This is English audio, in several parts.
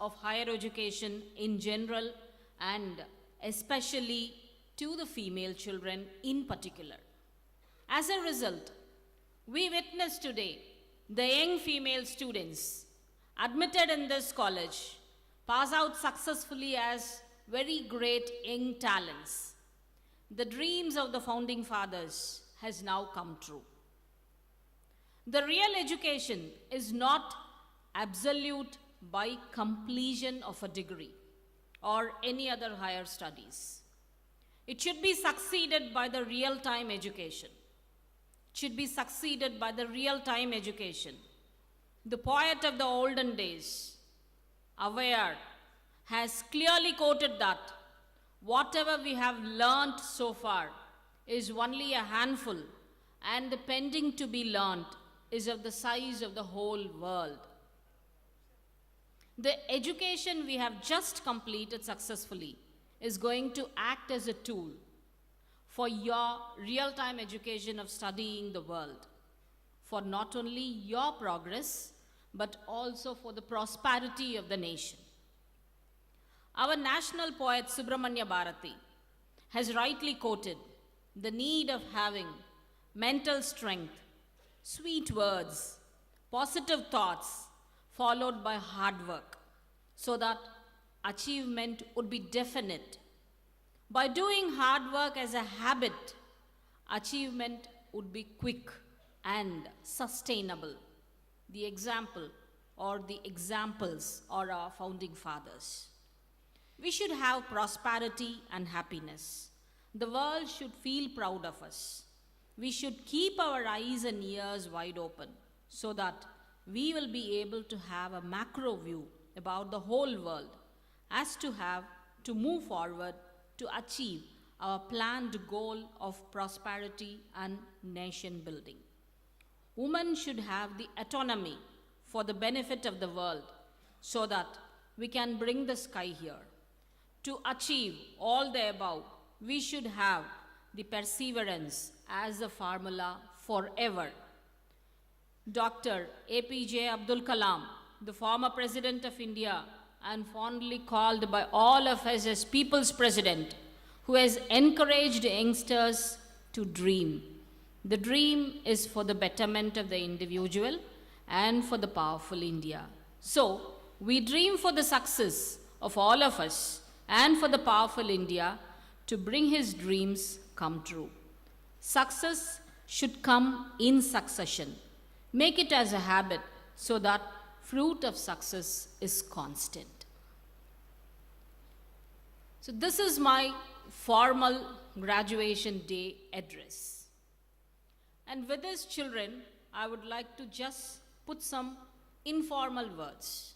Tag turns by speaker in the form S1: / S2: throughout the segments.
S1: of higher education in general and especially to the female children in particular. As a result, we witness today the young female students admitted in this college pass out successfully as very great young talents. The dreams of the founding fathers has now come true. The real education is not absolute by completion of a degree or any other higher studies. It should be succeeded by the real-time education. It should be succeeded by the real-time education. The poet of the olden days, Avayar, has clearly quoted that whatever we have learnt so far is only a handful, and the pending to be learnt is of the size of the whole world. The education we have just completed successfully is going to act as a tool for your real-time education of studying the world, for not only your progress, but also for the prosperity of the nation. Our national poet Subramanya Bharati has rightly quoted the need of having mental strength, sweet words, positive thoughts, followed by hard work, so that achievement would be definite. By doing hard work as a habit, achievement would be quick and sustainable. The example or the examples are our founding fathers. We should have prosperity and happiness. The world should feel proud of us. We should keep our eyes and ears wide open so that we will be able to have a macro view about the whole world as to move forward to achieve our planned goal of prosperity and nation building. Women should have the autonomy for the benefit of the world so that we can bring the sky here. To achieve all the above, we should have the perseverance as the formula forever. Dr. APJ Abdul Kalam, the former President of India and fondly called by all of us as People's President, who has encouraged youngsters to dream. The dream is for the betterment of the individual and for the powerful India. So, we dream for the success of all of us and for the powerful India to bring his dreams come true. Success should come in succession. Make it as a habit so that fruit of success is constant. So this is my formal graduation day address. And with this, children, I would like to just put some informal words.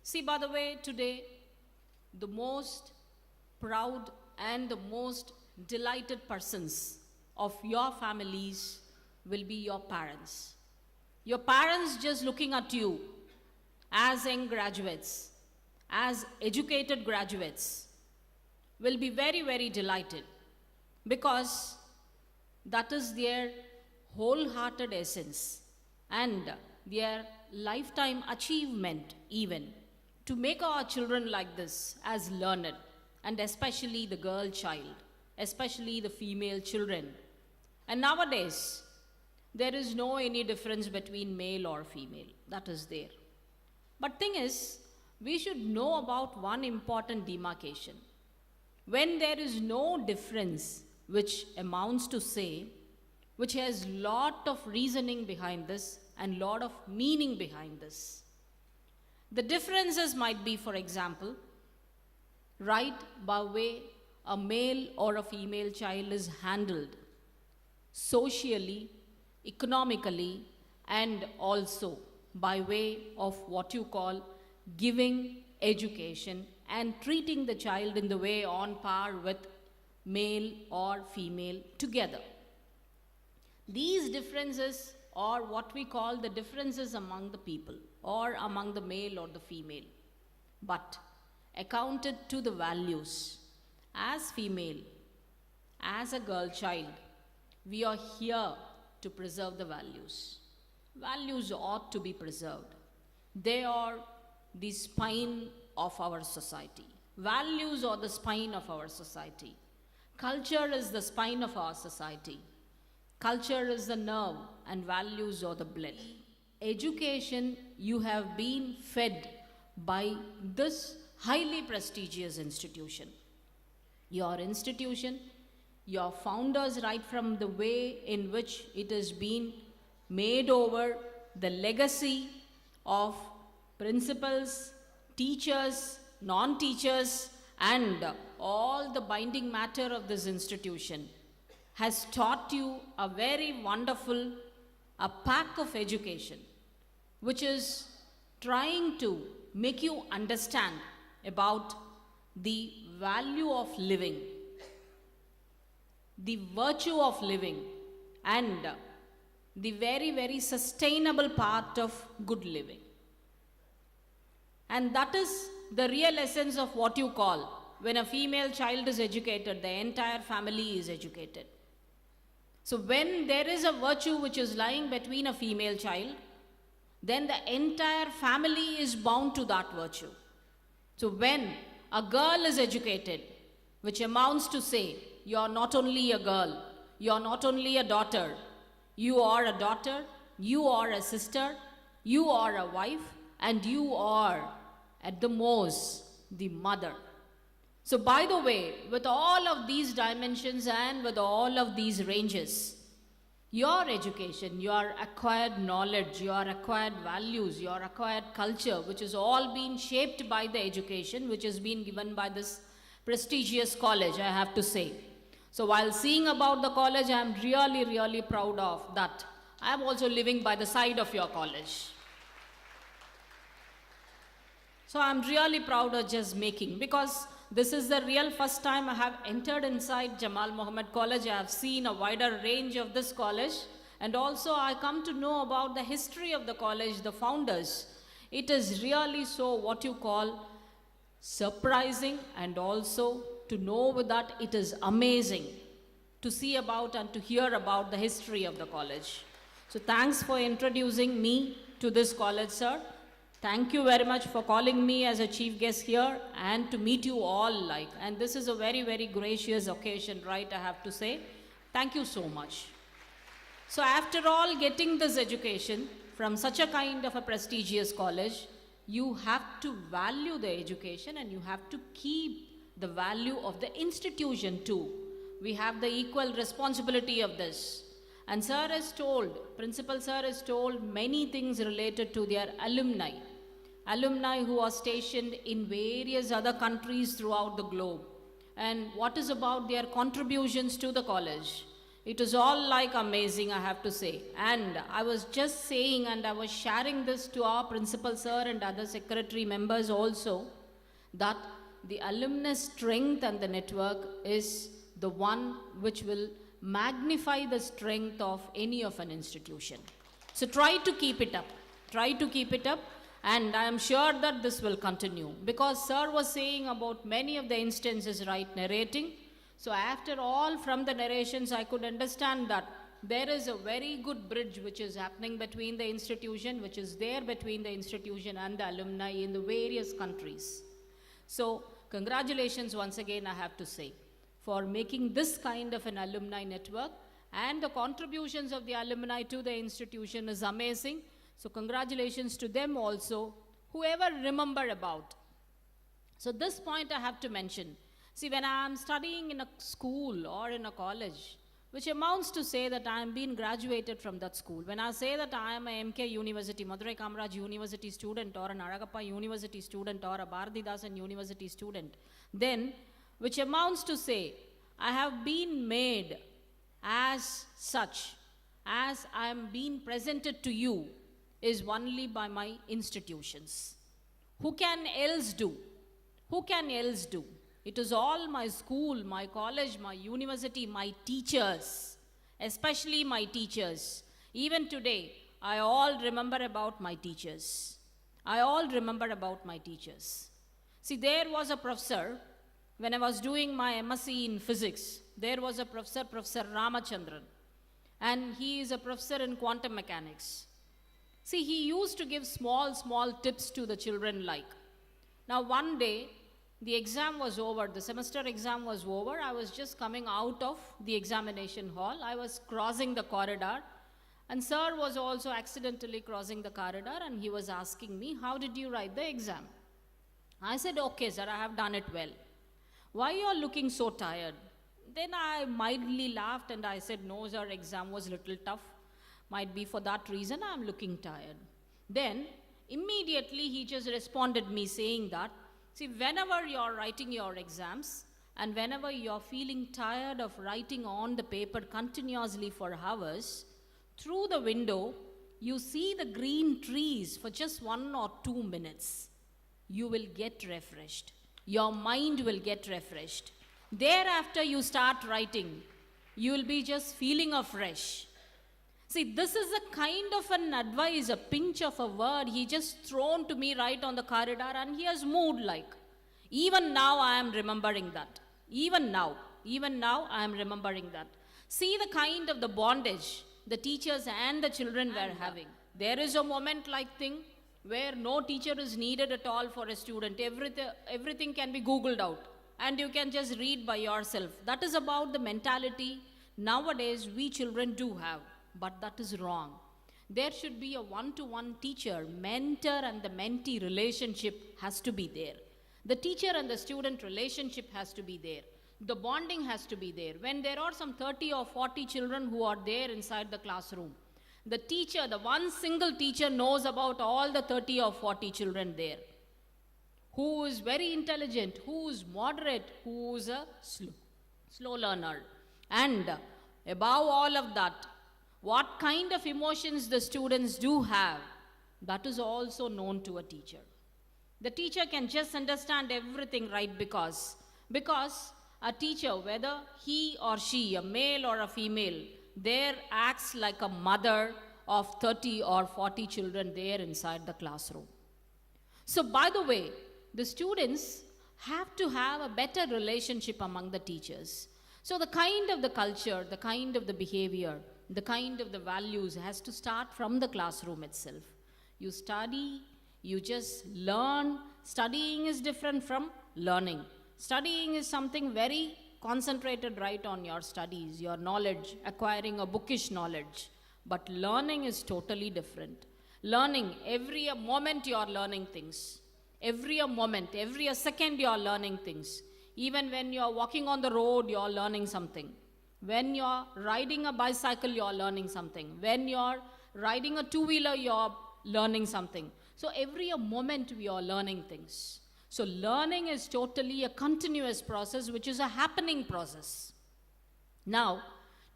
S1: See, by the way, today, the most proud and the most delighted persons of your families will be your parents. Your parents just looking at you as young graduates, as educated graduates, will be very, very delighted because that is their wholehearted essence and their lifetime achievement even to make our children like this as learned, and especially the girl child, especially the female children. And nowadays, there is no any difference between male or female. That is there. But thing is, we should know about one important demarcation. When there is no difference, which amounts to say, which has lot of reasoning behind this and lot of meaning behind this. The differences might be, for example, right by way a male or a female child is handled socially, economically, and also by way of what you call giving education and treating the child in the way on par with male or female together. These differences are what we call the differences among the people or among the male or the female. But accounted to the values, as female, as a girl child, we are here to preserve the values. Values ought to be preserved. They are the spine of our society. Values are the spine of our society. Culture is the spine of our society. Culture is the nerve and values are the blood. Education, you have been fed by this highly prestigious institution. Your institution, your founders, right from the way in which it has been made over, the legacy of principals, teachers, non-teachers, and all the binding matter of this institution has taught you a very wonderful, a pack of education, which is trying to make you understand about the value of living, the virtue of living, and the very, very sustainable part of good living. And that is the real essence of what you call, when a female child is educated, the entire family is educated. So when there is a virtue which is lying between a female child, then the entire family is bound to that virtue. So when a girl is educated, which amounts to say, you are not only a girl, you are not only a daughter, you are a daughter, you are a sister, you are a wife, and you are, at the most, the mother. So by the way, with all of these dimensions and with all of these ranges, your education, your acquired knowledge, your acquired values, your acquired culture, which is all being shaped by the education which has been given by this prestigious college, I have to say. So while seeing about the college, I am really, really proud of that. I am also living by the side of your college. So I am really proud of just making, because this is the real first time I have entered inside JAMAL MOHAMED College. I have seen a wider range of this college, and also I come to know about the history of the college, the founders. It is really so what you call surprising, and also to know with that it is amazing to see about and to hear about the history of the college. So thanks for introducing me to this college, sir. Thank you very much for calling me as a chief guest here and to meet you all and this is a very, very gracious occasion, right, I have to say. Thank you so much. So after all getting this education from such a kind of a prestigious college, you have to value the education and you have to keep the value of the institution too. We have the equal responsibility of this. And sir has told, principal sir has told many things related to their alumni. Alumni who are stationed in various other countries throughout the globe. And what is about their contributions to the college. It is all amazing, I have to say. And I was just saying, and I was sharing this to our principal sir and other secretary members also, that the alumnus strength and the network is the one which will magnify the strength of any of an institution. So try to keep it up. Try to keep it up. And I am sure that this will continue, because sir was saying about many of the instances, right, narrating. So after all from the narrations, I could understand that there is a very good bridge which is happening between the institution, which is there between the institution and the alumni in the various countries. So congratulations once again, I have to say, for making this kind of an alumni network, and the contributions of the alumni to the institution is amazing. So congratulations to them also, whoever remember about. So this point I have to mention. See, when I am studying in a school or in a college, which amounts to say that I am being graduated from that school. When I say that I am a MK University, Madurai Kamaraj University student, or an Aragappa University student, or a Bharatidasan University student, then, which amounts to say, I have been made as such, as I am being presented to you, is only by my institutions. Who can else do? Who can else do? It is all my school, my college, my university, my teachers, especially my teachers. Even today, I all remember about my teachers. I all remember about my teachers. See, there was a professor, when I was doing my MSc in physics, there was a professor, Professor Ramachandran, and he is a professor in quantum mechanics. See, he used to give small tips to the children like. Now one day, the exam was over, the semester exam was over. I was just coming out of the examination hall. I was crossing the corridor, and sir was also accidentally crossing the corridor, and he was asking me, how did you write the exam? I said, okay sir, I have done it well. Why you are looking so tired? Then I mildly laughed and I said, no sir, exam was little tough. Might be for that reason I am looking tired. Then immediately he just responded me saying that, see, whenever you are writing your exams and whenever you are feeling tired of writing on the paper continuously for hours, through the window you see the green trees for just 1 or 2 minutes. You will get refreshed. Your mind will get refreshed. Thereafter you start writing. You will be just feeling afresh. See, this is a kind of an advice, a pinch of a word he just thrown to me right on the corridor, and he has moved like. Even now I am remembering that. Even now I am remembering that. See the kind of the bondage the teachers and the children were having. There is a moment like thing where no teacher is needed at all for a student. Everything can be Googled out and you can just read by yourself. That is about the mentality nowadays we children do have. But that is wrong. There should be a one-to-one teacher, mentor and the mentee relationship has to be there. The teacher and the student relationship has to be there. The bonding has to be there. When there are some 30 or 40 children who are there inside the classroom, the teacher, the one single teacher knows about all the 30 or 40 children there. Who is very intelligent, who is moderate, who is a slow learner. And above all of that, what kind of emotions the students do have, that is also known to a teacher. The teacher can just understand everything, right? Because a teacher, whether he or she, a male or a female, there acts like a mother of 30 or 40 children there inside the classroom. So by the way, the students have to have a better relationship among the teachers. So the kind of the culture, the kind of the behavior, the kind of the values has to start from the classroom itself. You study, you just learn. Studying is different from learning. Studying is something very concentrated right on your studies, your knowledge, acquiring a bookish knowledge. But learning is totally different. Learning, every moment you are learning things. Every moment, every second you are learning things. Even when you are walking on the road, you are learning something. When you are riding a bicycle, you are learning something. When you are riding a two-wheeler, you are learning something. So every moment we are learning things. So learning is totally a continuous process, which is a happening process. Now,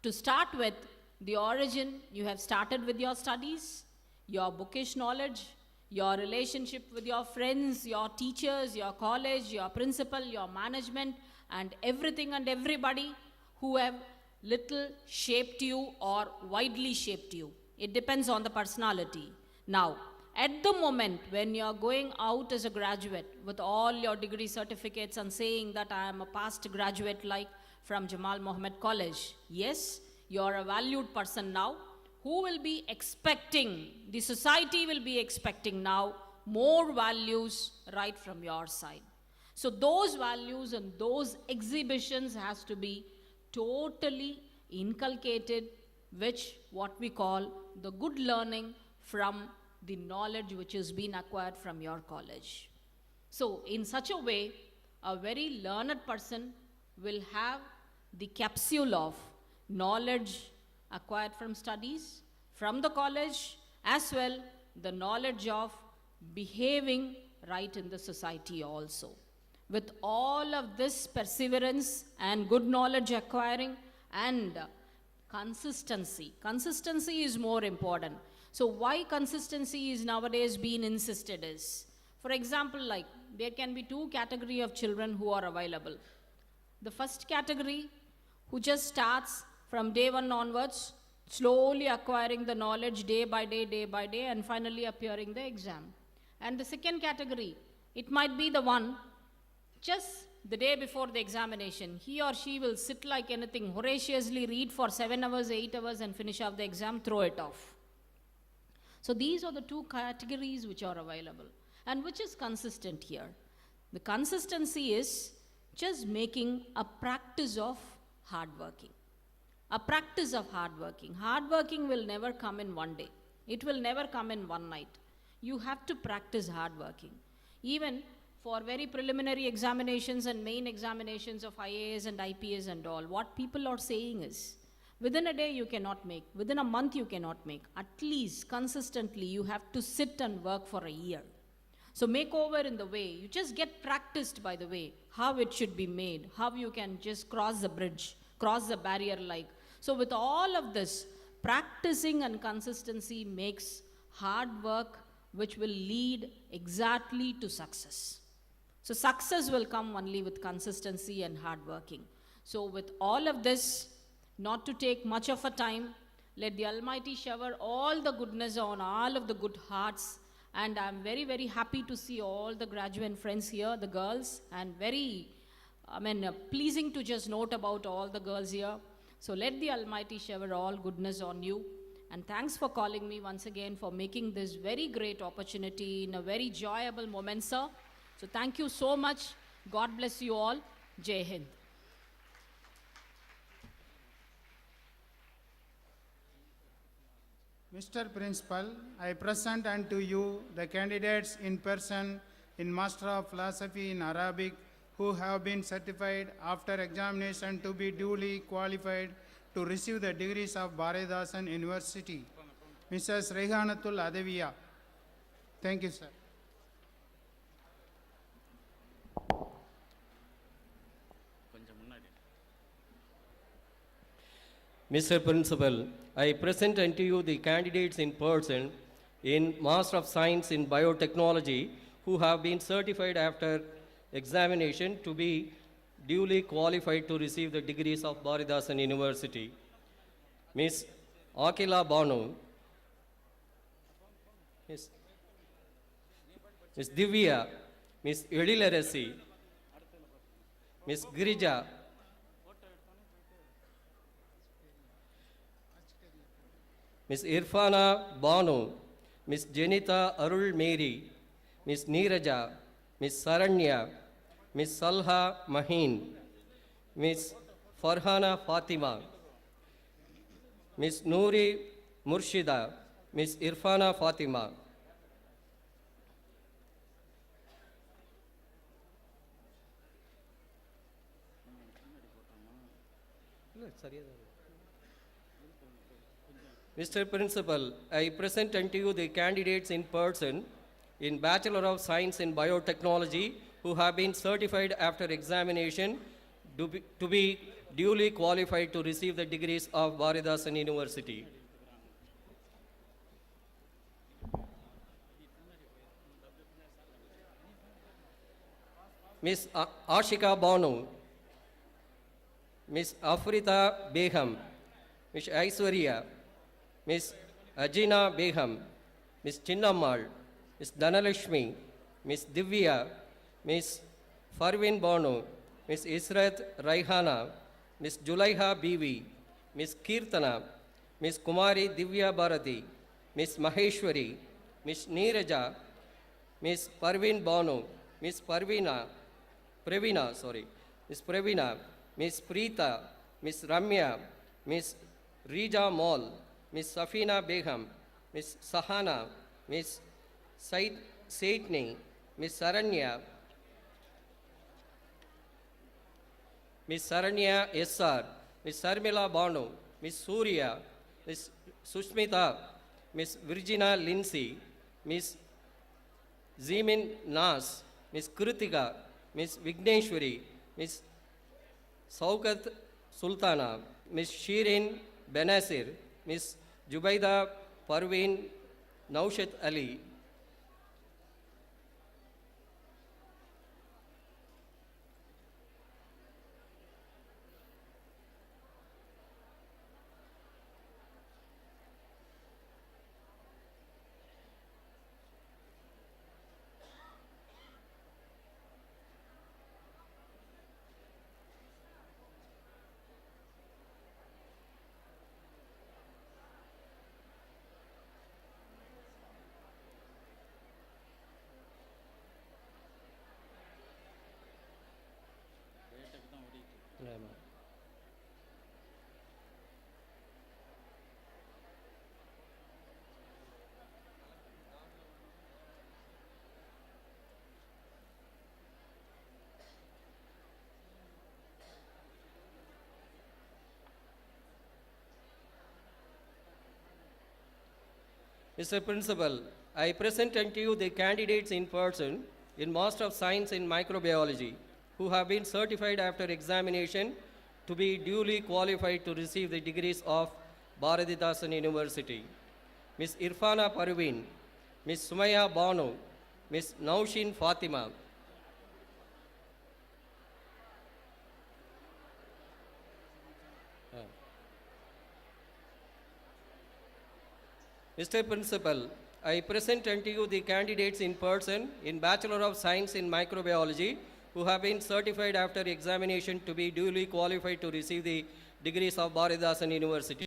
S1: to start with, the origin, you have started with your studies, your bookish knowledge, your relationship with your friends, your teachers, your college, your principal, your management, and everything and everybody who have little shaped you or widely shaped you. It depends on the personality. Now, at the moment when you are going out as a graduate with all your degree certificates and saying that I am a past graduate like from JAMAL MOHAMED College, yes, you are a valued person now who will be expecting, the society will be expecting now more values right from your side. So those values and those exhibitions has to be totally inculcated, which what we call the good learning from the knowledge which has been acquired from your college. So in such a way, a very learned person will have the capsule of knowledge acquired from studies, from the college, as well the knowledge of behaving right in the society also. With all of this perseverance and good knowledge acquiring and consistency. Consistency is more important. So why consistency is nowadays being insisted is, for example, like there can be two categories of children who are available. The first category who just starts from day one onwards, slowly acquiring the knowledge day by day, and finally appearing the exam. And the second category, it might be the one just the day before the examination, he or she will sit like anything, voraciously read for 7 hours, 8 hours and finish off the exam, throw it off. So these are the two categories which are available and which is consistent here. The consistency is just making a practice of hard working. A practice of hard working. Hard working will never come in one day. It will never come in one night. You have to practice hard working. Even for very preliminary examinations and main examinations of IAS and IPS and all, what people are saying is, within a day you cannot make, within a month you cannot make. At least consistently you have to sit and work for a year. So make over in the way, you just get practiced by the way, how it should be made, how you can just cross the bridge, cross the barrier like. So with all of this, practicing and consistency makes hard work which will lead exactly to success. So success will come only with consistency and hard working. So with all of this, not to take much of a time, let the Almighty shower all the goodness on all of the good hearts. And I'm very, very happy to see all the graduate friends here, the girls, and very, pleasing to just note about all the girls here. So let the Almighty shower all goodness on you. And thanks for calling me once again for making this very great opportunity in a very enjoyable moment, sir. So thank you so much. God bless you all. Jai Hind.
S2: Mr. Principal, I present unto you the candidates in person in Master of Philosophy in Arabic who have been certified after examination to be duly qualified to receive the degrees of Bharatdasan University. Mrs. Rehanatul Adaviya. Thank you, sir.
S3: Mr. Principal, I present unto you the candidates in person in Master of Science in Biotechnology who have been certified after examination to be duly qualified to receive the degrees of Bharatdasan University. Ms. Akila Banu, Ms. Divya, Ms. Edilarasi, Ms. Girija, Ms. Irfana Banu, Ms. Janita Arul Mary, Ms. Neeraja, Ms. Saranya, Ms. Salha Mahin, Ms. Farhana Fatima, Ms. Noori Murshida, Ms. Irfana Fatima. Mr. Principal, I present unto you the candidates in person in Bachelor of Science in Biotechnology who have been certified after examination to be duly qualified to receive the degrees of Bharatdasan University. Ms. Ashika Banu, Ms. Afrita Begum, Ms. Aishwarya, Ms. Ajina Begum, Ms. Chinnammal, Ms. Dhanalakshmi, Ms. Divya, Ms. Farwin Banu, Ms. Israt Raihana, Ms. Julaiha Bibi, Ms. Kirtana, Ms. Kumari Divya Bharati, Ms. Maheshwari, Ms. Neeraja, Ms. Parvin Banu, Ms. Ms. Pravina, Ms. Preeta, Ms. Ramya, Ms. Rija Mall, Ms. Safina Begum, Ms. Sahana, Ms. Saitni, Ms. Saranya SR, Ms. Sarmila Banu, Ms. Surya, Ms. Sushmita, Ms. Virginia Lindsay, Ms. Zemin Nas, Ms. Kritika, Ms. Vigneshwari, Ms. Saukat Sultana, Ms. Shirin Benazir, Ms. Jubaida Parveen Naushat Ali. Mr. Principal, I present unto you the candidates in person in Master of Science in Microbiology who have been certified after examination to be duly qualified to receive the degrees of Bharatidasan University. Ms. Irfana Parveen, Ms. Sumaya Banu, Ms. Naushin Fatima. Mr. Principal, I present unto you the candidates in person in Bachelor of Science in Microbiology who have been certified after examination to be duly qualified to receive the degrees of Bharatidasan University.